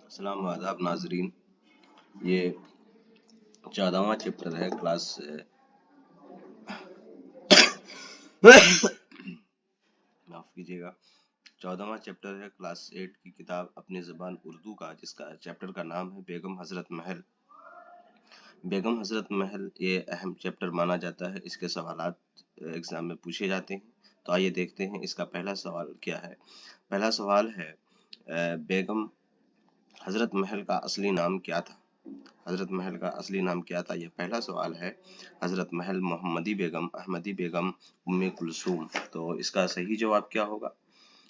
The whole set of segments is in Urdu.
السلام آداب ناظرین، یہ 14واں چیپٹر ہے کلاس معاف کیجیے گا 14واں چیپٹر ہے کلاس 8 کی کتاب اپنی زبان اردو کا، جس کا چیپٹر کا نام ہے بیگم حضرت محل۔ بیگم حضرت محل یہ اہم چیپٹر مانا جاتا ہے، اس کے سوالات ایگزام میں پوچھے جاتے ہیں۔ تو آئیے دیکھتے ہیں اس کا پہلا سوال کیا ہے۔ پہلا سوال ہے بیگم حضرت محل کا اصلی نام کیا تھا؟ حضرت محل کا اصلی نام کیا تھا؟ یہ پہلا سوال ہے۔ حضرت محل محمدی بیگم، احمدی بیگم، ام کلثوم۔ تو اس کا صحیح جواب کیا ہوگا؟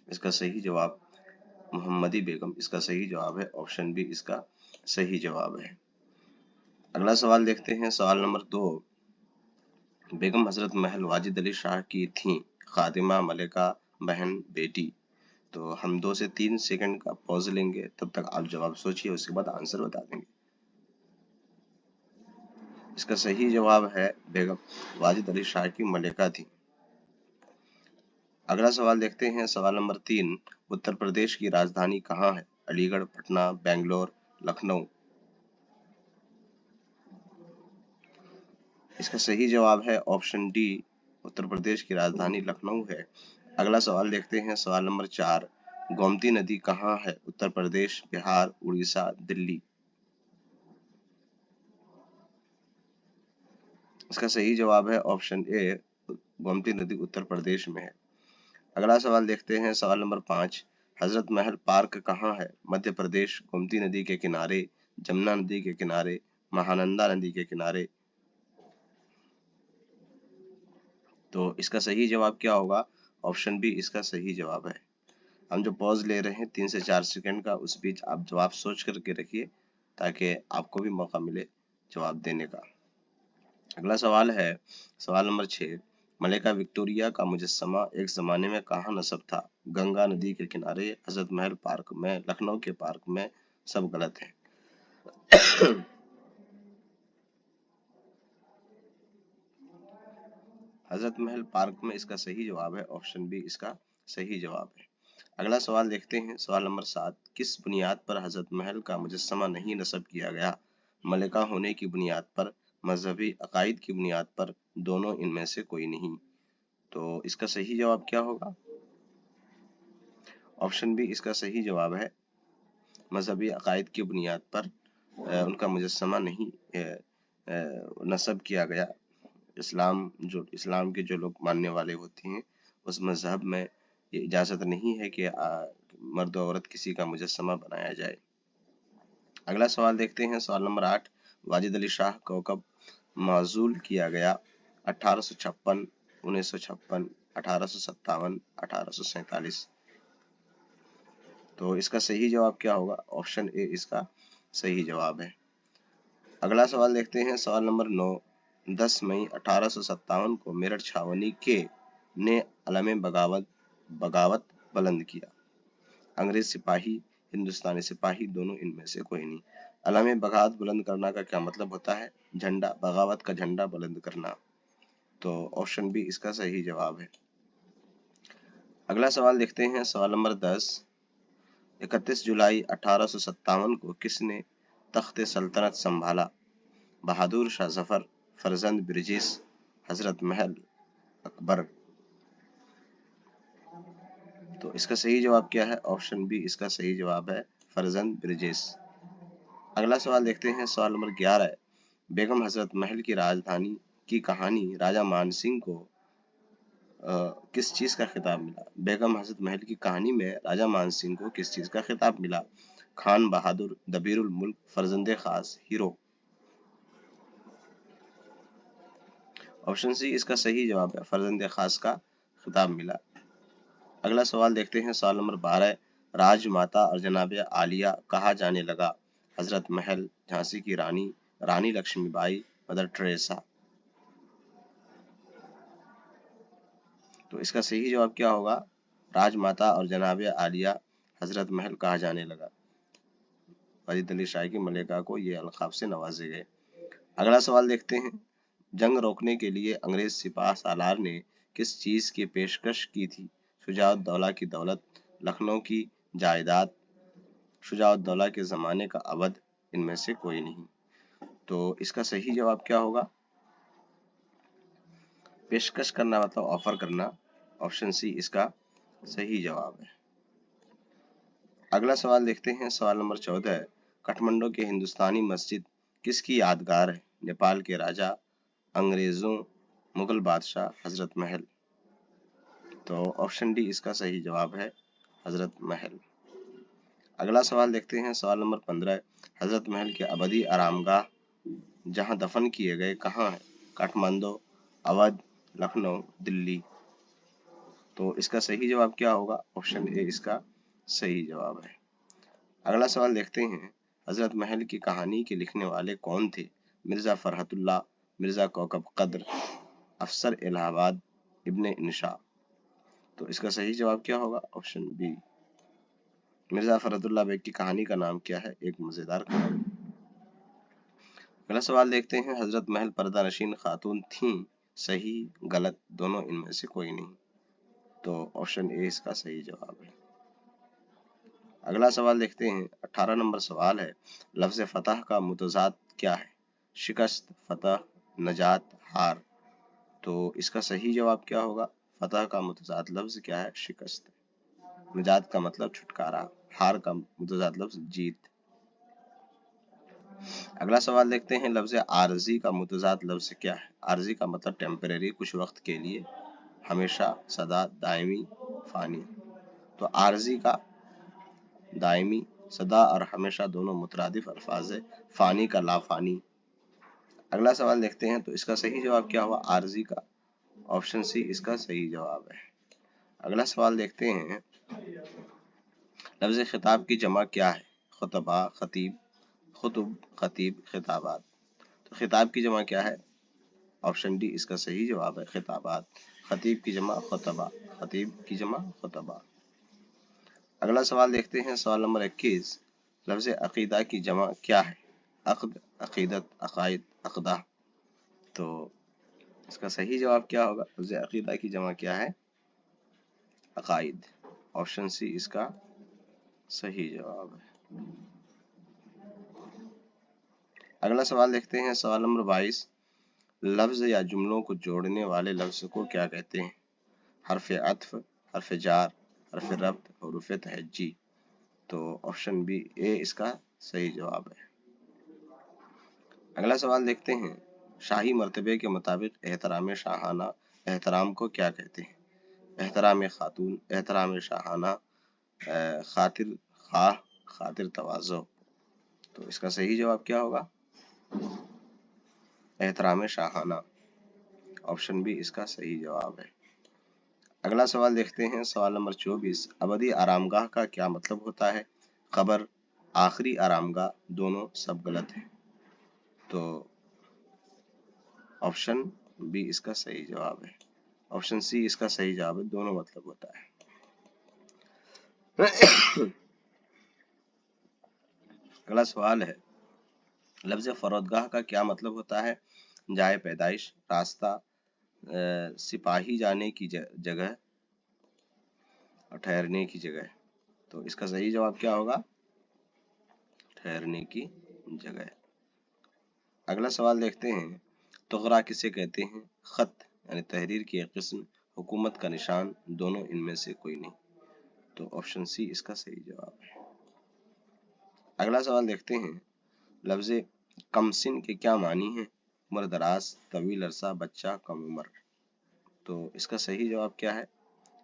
اس کا صحیح جواب محمدی بیگم، اس کا صحیح جواب ہے آپشن بی، اس کا صحیح جواب ہے۔ اگلا سوال دیکھتے ہیں، سوال نمبر 2۔ بیگم حضرت محل واجد علی شاہ کی تھیں، خادمہ، ملکہ، بہن، بیٹی؟ تو ہم 2 سے 3 سیکنڈ کا پوز لیں گے، تب تک آپ جواب سوچئے، اس کے بعد آنسر بتا دیں گے۔ اس کا صحیح جواب ہے بیگم واجد علی شاہ کی ملکہ تھی۔ اگلا سوال دیکھتے ہیں، سوال نمبر 3۔ اتر پردیش کی راجدھانی کہاں ہے؟ علی گڑھ، پٹنہ، بنگلور، لکھنؤ؟ اس کا صحیح جواب ہے آپشن ڈی، اتر پردیش کی راجدھانی لکھنؤ ہے۔ اگلا سوال دیکھتے ہیں، سوال نمبر 4۔ گومتی ندی کہاں ہے؟ اتر پردیش، بہار، اڑیسہ، دلی؟ اس کا صحیح جواب ہے آپشن اے، گومتی ندی اتر پردیش میں ہے۔ اگلا سوال دیکھتے ہیں، سوال نمبر 5۔ حضرت محل پارک کہاں ہے؟ مدھیہ پردیش، گومتی ندی کے کنارے، جمنا ندی کے کنارے، مہانندا ندی کے کنارے؟ تو اس کا صحیح جواب کیا ہوگا؟ آپشن بی، اس کا صحیح جواب ہے۔ ہم جو پوز لے رہے ہیں 3 سے 4 سیکنڈ کا، اس بیچ آپ جواب سوچ کر کے رکھیے تاکہ آپ کو بھی موقع ملے جواب دینے کا۔ اگلا سوال ہے، سوال نمبر 6۔ ملکہ وکٹوریہ کا مجسمہ ایک زمانے میں کہاں نصب تھا؟ گنگا ندی کے کنارے، حضرت محل پارک میں، لکھنؤ کے پارک میں؟ سب غلط ہے۔ حضرت محل پارک میں اس کا صحیح جواب ہے آپشن بی، اس کا صحیح جواب ہے۔ اگلا سوال دیکھتے ہیں، سوال نمبر 7۔ کس بنیاد پر حضرت محل کا مجسمہ نہیں نصب کیا گیا؟ ملکہ ہونے کی بنیاد پر، مذہبی عقائد کی بنیاد پر، دونوں ان میں سے کوئی نہیں؟ تو اس کا صحیح جواب کیا ہوگا؟ آپشن بی، اس کا صحیح جواب ہے مذہبی عقائد کی بنیاد پر ان کا مجسمہ نہیں نصب کیا گیا۔ اسلام کے جو لوگ ماننے والے ہوتے ہیں، اس مذہب میں یہ اجازت نہیں ہے کہ مرد و عورت کسی کا مجسمہ بنایا جائے۔ اگلا سوال دیکھتے ہیں، سوال نمبر 8۔ واجد علی شاہ کو کب معزول کیا گیا؟ 1856، 1956، 1857، 1847؟ تو اس کا صحیح جواب کیا ہوگا؟ آپشن اے، اس کا صحیح جواب ہے۔ اگلا سوال دیکھتے ہیں، سوال نمبر 9۔ 10 مئی 1857 کو میرٹھ چھاونی کے نے علم بغاوت بلند کیا؟ انگریز سپاہی، ہندوستانی سپاہی، دونوں ان میں سے کوئی نہیں۔ علم بغاوت بلند کرنا کا کیا مطلب ہوتا ہے؟ جھنڈا، بغاوت کا جھنڈا بلند کرنا۔ تو آپشن بی، اس کا صحیح جواب ہے۔ اگلا سوال دیکھتے ہیں، سوال نمبر 10۔ 31 جولائی 1857 کو کس نے تخت سلطنت سنبھالا؟ بہادر شاہ ظفر، فرزند برجس، حضرت محل، اکبر؟ تو اس کا صحیح جواب کیا ہے؟ آپشن بی، اس کا صحیح جواب ہے فرزند برجس۔ اگلا سوال دیکھتے ہیں، سوال نمبر 11۔ بیگم حضرت محل کی راجدھانی کی کہانی راجہ مان سنگھ کو کس چیز کا خطاب ملا؟ بیگم حضرت محل کی کہانی میں راجہ مان سنگھ کو کس چیز کا خطاب ملا؟ خان بہادر، دبیر الملک، فرزند خاص، ہیرو؟ آپشن سی، اس کا صحیح جواب ہے فرزند خاص کا خطاب ملا۔ اگلا سوال دیکھتے ہیں، سوال نمبر 12۔ راج ماتا اور جناب عالیہ کہا جانے لگا؟ حضرت محل، جھانسی کی رانی، رانی لکشمی بائی، مدر ٹریسا؟ تو اس کا صحیح جواب کیا ہوگا؟ راج ماتا اور جناب عالیہ حضرت محل کہا جانے لگا۔ واجد علی شاہ کی ملکہ کو یہ القاب سے نوازے گئے۔ اگلا سوال دیکھتے ہیں، جنگ روکنے کے لیے انگریز سپاہ سالار نے کس چیز کی پیشکش کی تھی؟ شجاع الدولہ کی دولت، لکھنؤ کی جائیداد، شجاع الدولہ کے زمانے کا اودھ ان میں سے کوئی نہیں۔ تو اس کا صحیح جواب کیا ہوگا؟ پیشکش کرنا مطلب آفر کرنا، آپشن سی اس کا صحیح جواب ہے۔ اگلا سوال دیکھتے ہیں، سوال نمبر 14 ہے، کٹھمنڈو کے ہندوستانی مسجد کس کی یادگار ہے؟ نیپال کے راجا، انگریزوں، مغل بادشاہ، حضرت محل۔ تو آپشن ڈی اس کا صحیح جواب ہے، حضرت محل۔ اگلا سوال دیکھتے ہیں، سوال نمبر 15 ہے، حضرت محل کے ابدی آرام گاہ جہاں دفن کیے گئے کہاں ہے؟ کاٹھمانڈو، اودھ، لکھنؤ، دلی۔ تو اس کا صحیح جواب کیا ہوگا؟ آپشن اے اس کا صحیح جواب ہے۔ اگلا سوال دیکھتے ہیں، حضرت محل کی کہانی کے لکھنے والے کون تھے؟ مرزا فرحت اللہ، مرزا کوکب قدر، افسر الہ آباد، ابن انشا۔ تو اس کا صحیح جواب کیا ہوگا؟ Option B. Mirza Farhatullah Baig کی کہانی کا نام کیا ہے؟ ایک مزیدار کہانی۔ اگلا سوال دیکھتے ہیں، حضرت محل پردہ نشین خاتون تھیں، صحیح غلط دونوں ان میں سے کوئی نہیں۔ تو آپشن اے اس کا صحیح جواب ہے۔ اگلا سوال دیکھتے ہیں، 18 نمبر سوال ہے، لفظ فتح کا متضاد کیا ہے؟ شکست، فتح، نجات، ہار۔ تو اس کا صحیح جواب کیا ہوگا؟ فتح کا متضاد لفظ کیا ہے؟ شکست۔ نجات کا مطلب چھٹکارا، ہار کا متضاد لفظ جیت۔ اگلا سوال دیکھتے ہیں، لفظ عارضی کا متضاد لفظ کیا ہے؟ عارضی کا مطلب ٹیمپریری، کچھ وقت کے لیے، ہمیشہ، سدا، دائمی، فانی۔ تو عارضی کا دائمی، سدا اور ہمیشہ دونوں مترادف الفاظ ہے، فانی کا لا فانی۔ اگلا سوال دیکھتے ہیں، تو اس کا صحیح جواب کیا ہوا؟ عارضی کا، آپشن سی اس کا صحیح جواب ہے۔ اگلا سوال دیکھتے ہیں، لفظ خطاب کی جمع کیا ہے؟ خطبہ، خطیب، خطب، خطیب، خطابات۔ تو خطاب کی جمع کیا ہے؟ آپشن ڈی اس کا صحیح جواب ہے، خطابات۔ خطیب کی جمع خطبہ، خطیب کی جمع خطبہ۔ اگلا سوال دیکھتے ہیں، سوال نمبر 21، لفظ عقیدہ کی جمع کیا ہے؟ عقد، عقیدت، عقائد، عقدہ۔ تو اس کا صحیح جواب کیا ہوگا؟ لفظ عقیدہ کی جمع کیا ہے؟ عقائد۔ آپشن سی اس کا صحیح جواب ہے۔ اگلا سوال دیکھتے ہیں، سوال نمبر 22، لفظ یا جملوں کو جوڑنے والے لفظ کو کیا کہتے ہیں؟ حرف عطف، حرف جار، حرف ربط، حروف تہجی۔ تو آپشن بی اے اس کا صحیح جواب ہے۔ اگلا سوال دیکھتے ہیں، شاہی مرتبے کے مطابق احترام شاہانہ احترام کو کیا کہتے ہیں؟ احترام خاتون، احترام شاہانہ، خاطر خواہ، خاطر تواضع۔ تو اس کا صحیح جواب کیا ہوگا؟ احترام شاہانہ۔ آپشن بی اس کا صحیح جواب ہے۔ اگلا سوال دیکھتے ہیں، سوال نمبر 24، ابدی آرام گاہ کا کیا مطلب ہوتا ہے؟ قبر، آخری آرام گاہ، دونوں سب غلط ہیں۔ تو آپشن بی اس کا صحیح جواب ہے، آپشن سی اس کا صحیح جواب ہے، دونوں مطلب ہوتا ہے۔ اگلا سوال ہے، لفظ فرودگاہ کا کیا مطلب ہوتا ہے؟ جائے پیدائش، راستہ، سپاہی جانے کی جگہ اور ٹھہرنے کی جگہ۔ تو اس کا صحیح جواب کیا ہوگا؟ ٹھہرنے کی جگہ۔ اگلا سوال دیکھتے ہیں، تغرا کسے کہتے ہیں؟ خط یعنی تحریر کی ایک قسم، حکومت کا نشان، دونوں ان میں سے کوئی نہیں۔ تو آپشن سی اس کا صحیح جواب ہے۔ اگلا سوال دیکھتے ہیں، لفظ کم سن کے کیا معنی ہیں؟ عمر دراز، طویل عرصہ، بچہ، کم عمر۔ تو اس کا صحیح جواب کیا ہے؟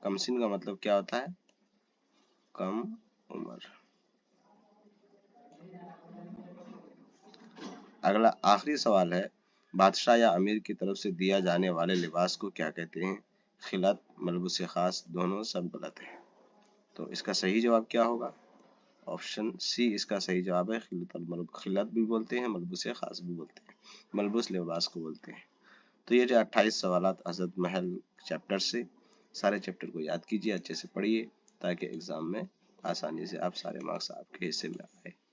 کم سن کا مطلب کیا ہوتا ہے؟ کم عمر۔ اگلا آخری سوال ہے، بادشاہ یا امیر کی طرف سے دیا جانے والے لباس کو کیا کہتے ہیں؟ خلعت، ملبوس خاص، دونوں سب غلط ہیں۔ تو اس کا صحیح جواب کیا ہوگا؟ آپشن سی اس کا صحیح جواب ہے، خلعت بھی بولتے ہیں، ملبوس خاص بھی بولتے ہیں، ملبوس لباس کو بولتے ہیں۔ تو یہ جو 28 سوالات حضرت محل چیپٹر سے، سارے چیپٹر کو یاد کیجیے، اچھے سے پڑھیے تاکہ ایگزام میں آسانی سے آپ سارے مارکس آپ کے حصے میں آئے۔